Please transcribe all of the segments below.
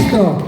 Maestro.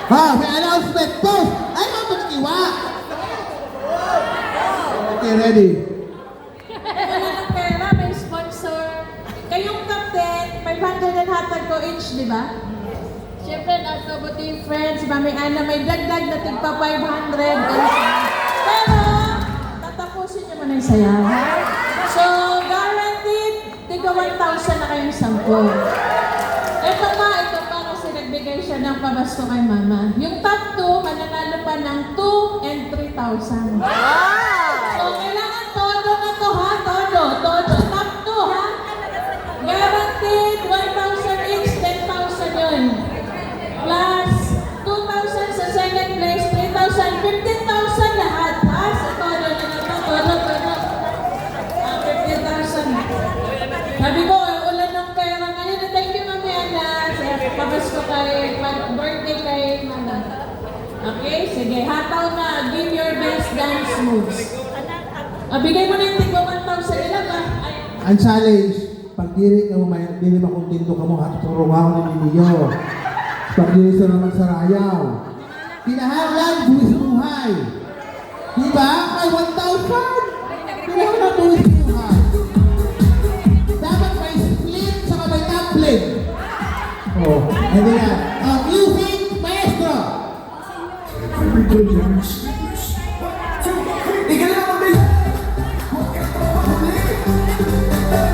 May announcement po! Ay, mapagkiwa! Okay, ready? Wala ng pera, may sponsor. Kayong captain, 500 ang hatag ko each, di ba? Siyempre, nasa buti friends, Mami Ana, may dagdag na tigpa 500. Pero, tatapusin niyo muna yung sayaw. So, guaranteed, tigpa 1,000 na kayong 10. Ito pa kasi nagbigay siya ng pabasto kay mama. Yung top 2, mananalo pa ng 2 and 3,000. So, kailangan todo na to ha, todo. Top 2 ha. Guaranteed, 1,000 each, 10,000 yun. Plus, 2,000 sa second place, 3,000, 15,000 lahat ha. Sa todo na to, todo. 15,000. Sabi ko, ulan ng pera ngayon. Thank you, Mami Ana. Pabasto kay, birthday kay Mama. Okay, sige. Hataw na. Give your best dance moves. Bigay mo na yung tigwa 1,000 nila ba? Ang challenge, pag dili ka mo, dili makontento ka mo, at turuwaw na ninyo. Pag dili sa naman sa rayaw. Kinahanglan, buwis buhay. Diba? Ay, 1,000! Kinahanglan, buwis buhay. Dapat may split sa may tablet. Oh, hindi na. Music, maestro!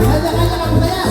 Kanya-kanya ka masaya!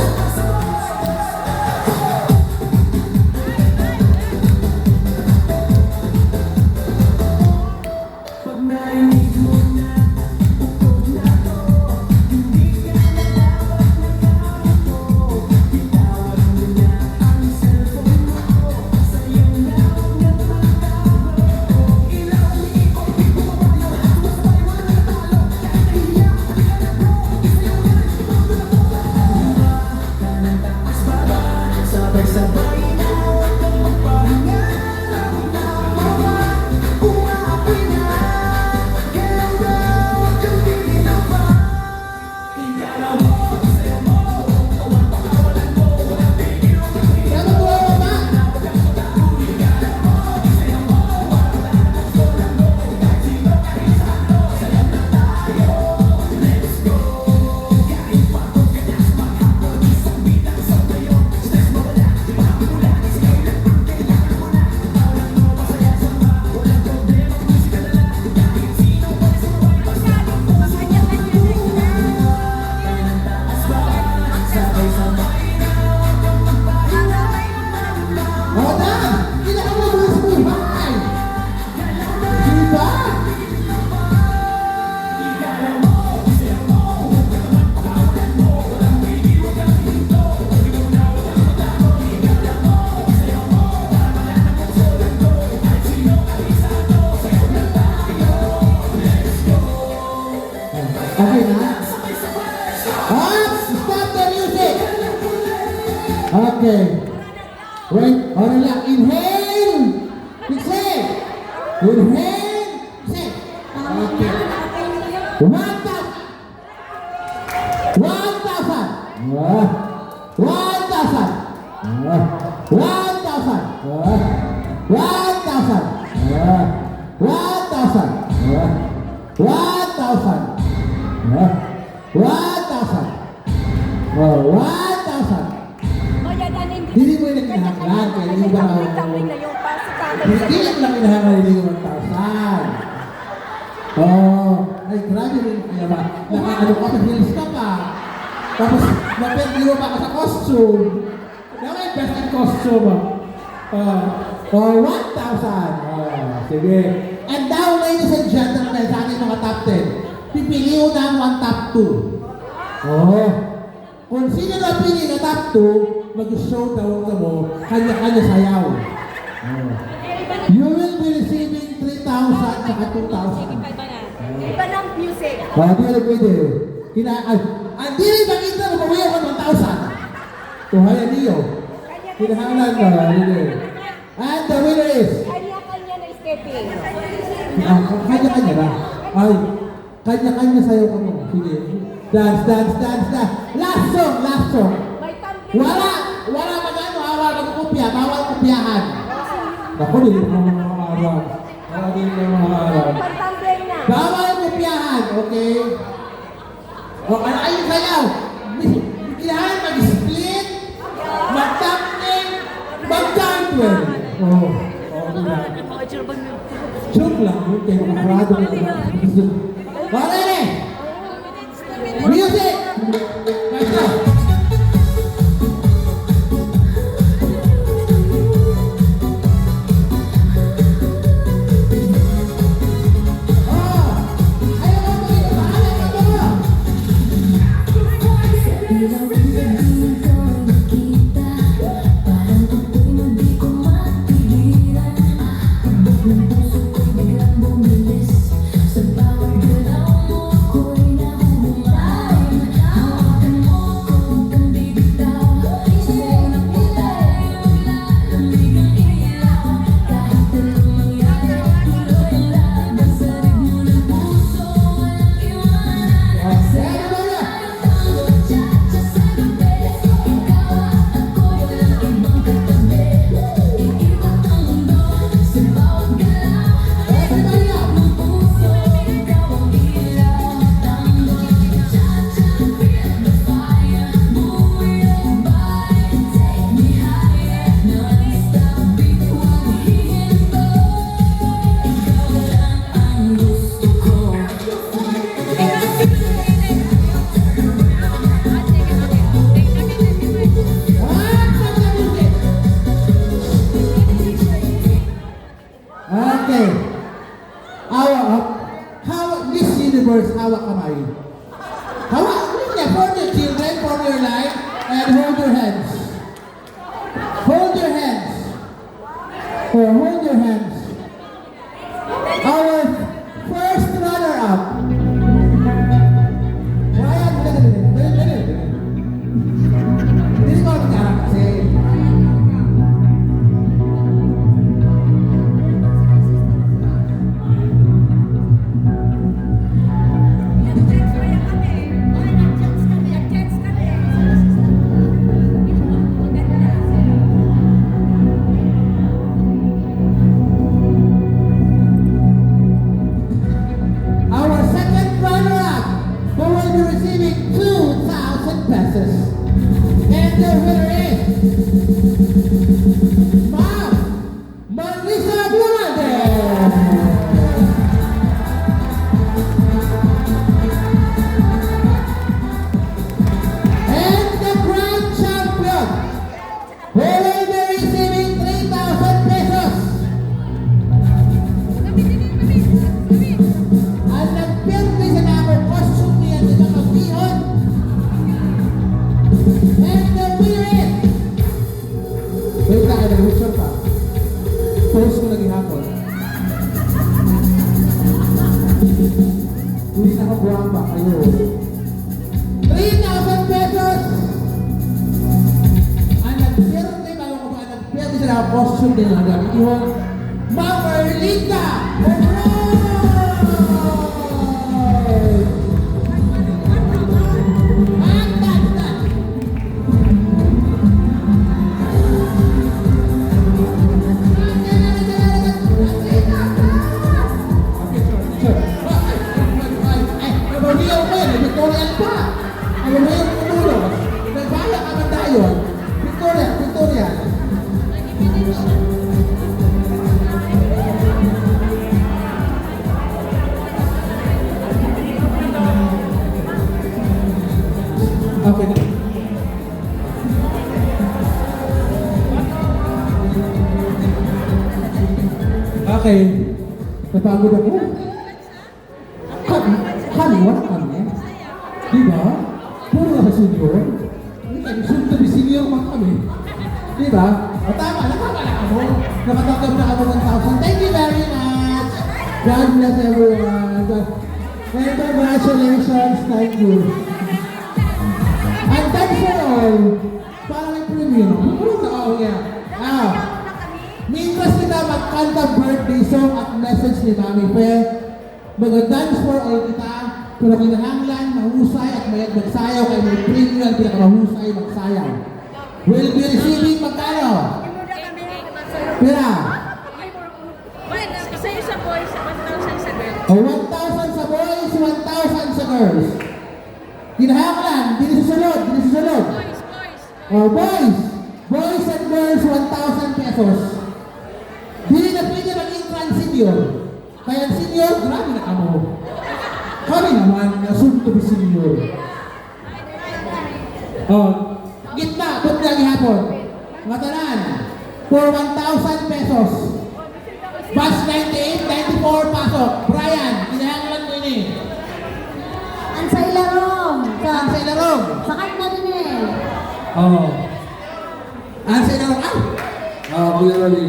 Okay. Wait, okay lang. Inhale. Exhale. Inhale. Exhale. Okay. 1,000. 1,000. 1,000. 1,000. 1,000. 1,000. Hindi mo yung nagkahanglan. Kaya hindi ba ako? Hindi lang lang inahanglan hindi yung 1,000. Oh, ay grabe rin kaya ba? Nakaano ka sa heels ka pa. Tapos naperdiro pa ka sa costume. Naman yung best in costume. Oh, 1,000. Sige. And now, ladies and gentlemen, sa ating mga top 10, pipili ko na ang top 2. Oh. Kung sino na pili na top 2, mag-showdown ka mo, kanya-kanya sayaw. Oh. You will be receiving 3,000 at 2,000. Iba ng music. Di na pwede. Hindi rin makita mo mabuhay ko 1,000. Tuhaya niyo. Kinahanglan ka. And the winner is? Kanya-kanya na stepping. Kanya-kanya na. Ay, kanya-kanya sayaw ka mo. Sige. Dance, dance, dance, dance. Last song, last song. May tumbling. Wala magano, magkukupya, bawal kupyahan. Ako din ang mga araw. Ako din ang mga araw. Pag-tumbling na. Bawal kupyahan, okay? O, ayun sayaw. Kailangan mag-split, mag-tumbling, mag-tumbling. Oh, joke lang, okay, makarado na lang. Okay, music! Let's go! Okay. Miss Universe, hawak kamay. Hawak, for your children, for your life, and hold your hands. Hold your hands. Oh, hold your hands. Our first runner-up. Ryan, dali. Hindi ko magkarap kasi. din ang gamit mo. Ma'am Erlinda! Victoria, Victoria. Okay. Okay. Napagod ako. Kami, wala kami. Di ba? Puro na senior. Soon to be senior pa kami. Di ba? O tama, nakakala ako. Nakatanggap na ako 1,000. Thank you very much. God bless everyone. And congratulations. Thank you. And thanks for all. Para may premium. Puro na ako yan. Mintas kita magkanta birthday song at message ni Mami Fe. Mag-dance for all kita. Pero kinahanglan, mahusay at mayat magsayaw kay may premium pinakamahusay magsayaw. Will be receiving magkano? Pira? Isa sa boys, 1,000 sa girls. O 1,000 sa boys, 1,000 sa girls. Kinahanglan, dili susunod. Boys. O boys! Boys and girls, 1,000 pesos. Dili na pwede maging trans-senior. Kaya ang senior, grabe na kamo. Kami naman, soon to be senior. Gitna, kung lagi hapon. Matanan, for 1,000 pesos. Bus 98, 94, pasok. Brian, kinahanglan mo ini. Ang sa ilarong. Ang sa ilarong. Sakit na din eh. Ang sa ilarong. Kuya Rolly.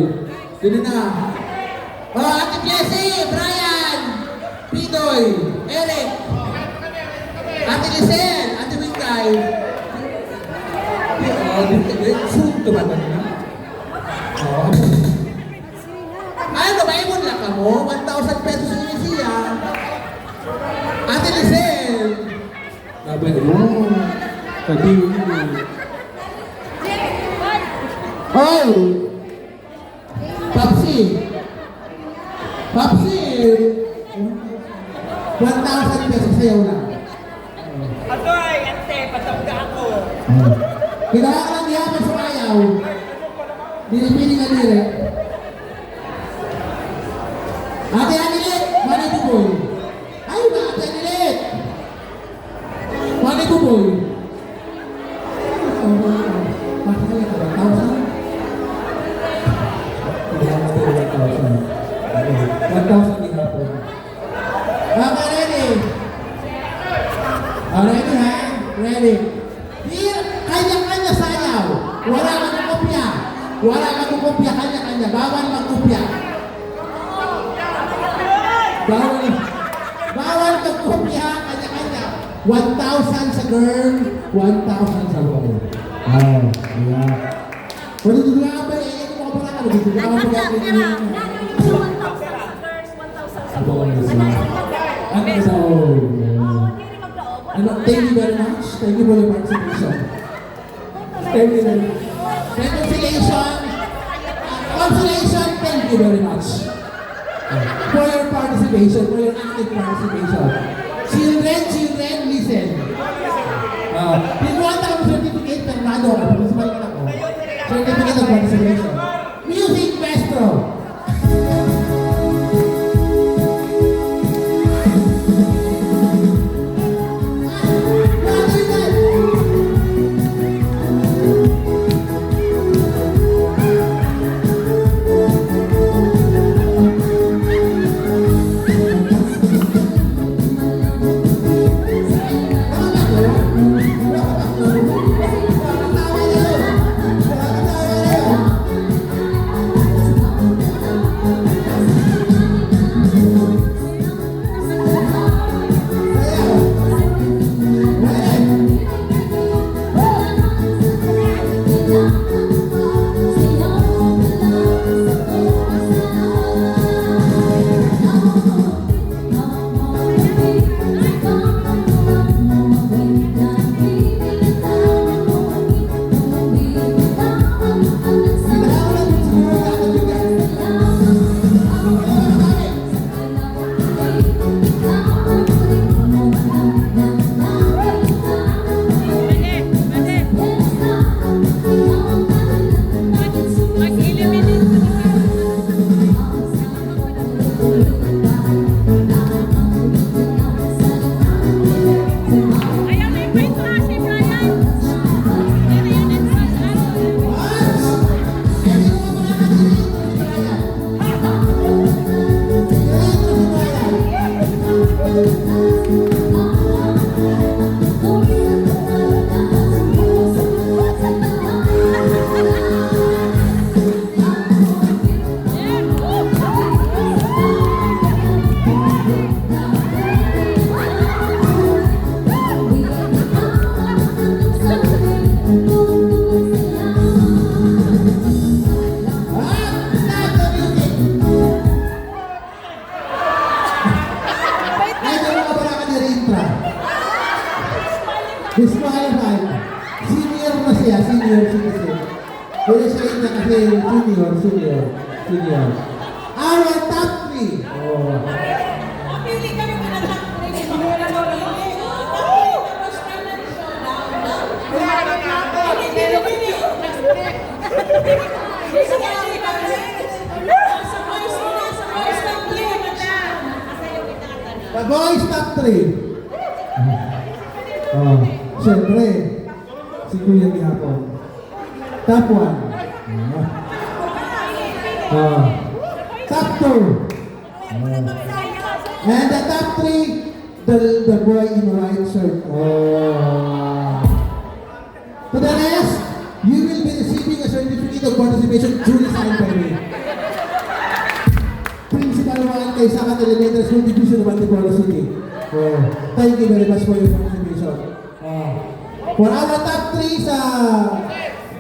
Dili na. Ate Jessie, Brian, Pidoy, Eric, Ate Lisel, Ate Wingay. Soon to ba na? Ano ba, imon lang ka mo? 1,000 pesos yung siya. Ate Lisel. Sabi mo. Sabi mo. Oh! Papsi. 1,000 pesos sayaw lang. Agoy, ante, patangga ako. Kailangan lang yaman sa ayaw. Dinipiling na dire. Ate Anilet, Mani Buboy. Ay ba, Ate Anilet? Mani Buboy. Bakit kaya ka ba? 1,000? Kailangan natin 1,000. 1,000 din ako. Ready? Ready ha? Ready? Kanya-kanya sayaw. Wala magkukopya. Kanya-kanya. Bawal magkopya. Bawal magkopya. Kanya-kanya. 1,000 sa girl, 1,000 sa boy. Ayan. Pwede dudulaan ba? Ito mo ka pala. Dudulaan ba? 1,000 sa girls, 1,000 sa boys. Ano sa thank you very much. Thank you for your participation. Thank you very much. Consolation, thank you very much. For your participation, for your active participation. Children, listen. Pinuwanta kami certificate ng Nado. Principal ka na ko. Certificate of participation. Music Maestro. Senior. Our top 3. Oh. Pili kami mga top 3. Hindi mo na mawili. Tapos final showdown. Hindi. Sige, sa boys muna, sa boys top 3. The boys top 3. Oh, siyempre, si Kuya Gihapon. Top 1. Top 2. And the top 3, the boy in white shirt. Oh. To the rest, you will be receiving a certificate of participation duly signed by me. Principal Juan kay Sakat Elementary School Division of Antipolo City. Oh, thank you very much for your participation. For our top 3 sa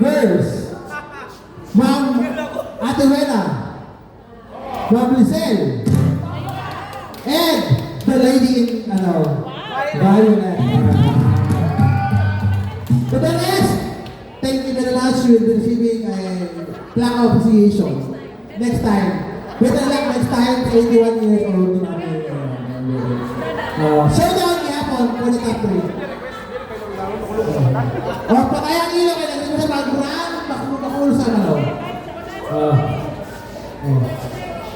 girls, Ma'am Ate Wena, Ma'am Lizelle, and the lady in, Violet. To the rest, thank you very much. You will be receiving a plaque of appreciation. Next time. Better luck next time, 81 years old. Showdown Gihapon for the top 3. Patay ang ilaw kaya nagsabi sa background, makul sa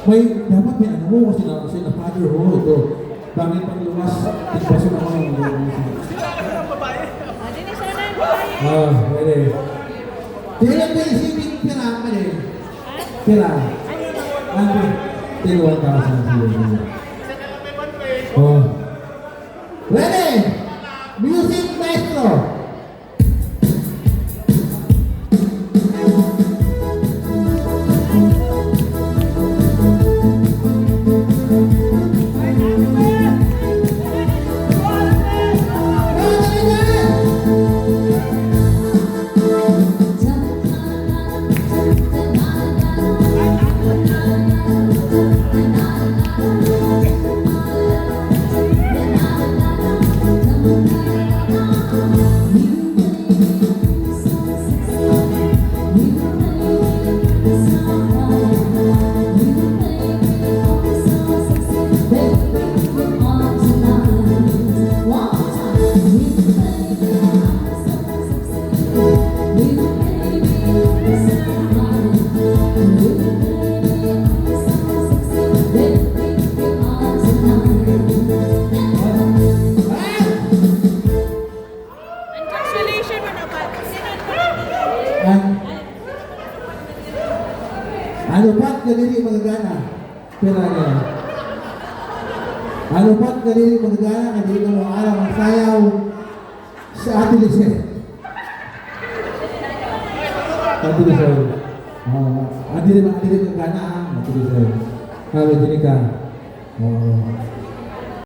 may, dapat may ano mo kasi na father ho, ito. Bangin pang lumas, tigbaso na ako ng pwede. Dahil ang receiving pira ka rin. Pira. Ano? Till 1,000 siya. Oh. Ready? Music maestro. Ano pat kadiri magagana? Pera niya. Ano pat kadiri magagana? Kadiri ka mga araw ang sayaw sa Ate Lizelle. Ate Lizelle. Ate Lizelle magagana. Ate Lizelle. Sabi diri ka.